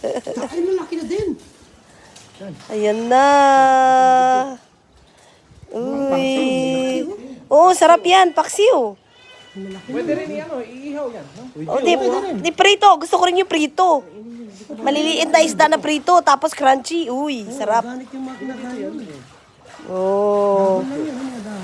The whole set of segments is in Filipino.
Ay, lalaki na din. Ayan na. Uy. Oo, sarap yan. Paksiw. Pwede rin iihaw yan, no? O, di prito. Gusto ko rin yung prito. Maliliit na isda na prito, tapos crunchy. Uy, sarap. Organic yung mga kinakain. Oh.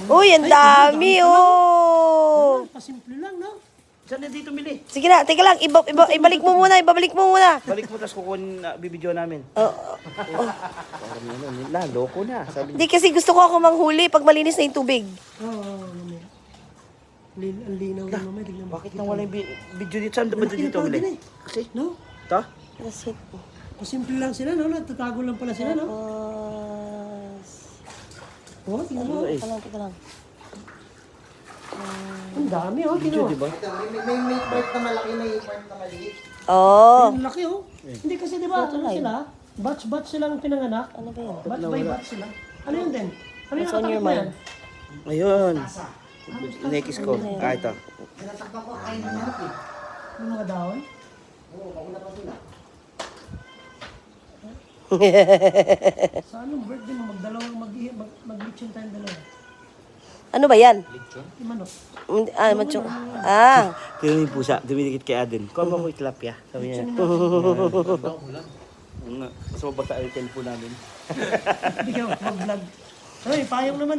Uy, ang dami, oh. Pasimple lang, no? Saan na dito mili? Sige na, teka lang. Ibalik mo muna, ibabalik mo muna. Balik mo, tapos kukunin bibidyo namin. Parang yun, loko na. Sabi Hindi kasi gusto ko ako manghuli pag malinis na yung tubig. Oo, mamaya. Ang linaw na mamaya. Tignan mo. bakit nawala yung video dito? Saan ba dito mili? Kasi, No? ito? That's it. Pasimple lang sila, no? Natatago lang pala sila, no? Oh, tingnan mo. Teka lang. Ang dami, oh. Tingnan mo. Diba? May part na malaki, may part na maliit. Oh. Ang laki, oh. Hindi kasi, di ba, ano sila? Batch silang pinanganak. Ano ba yun? Batch by batch sila. Ano yun din? Ano yung What's on your nakatakip mo yan? mind? Ayun. Nekis ko. Ah, ito. Tinatakpan ko kain ng manok eh. Yung mga dahon? Oo, bakuna pa sila. Sa anong birthday mo? Mag-lechon tayong dalawa. Ano ba yan? Yung manok. Machong. Ah. Tignan mo yung pusa. Dumidikit kay Aden. Kuha mo ko itlapya. Sabi niya. Mas mabasa yung tempo namin. Hindi ka mag-vlog. Ay, payong naman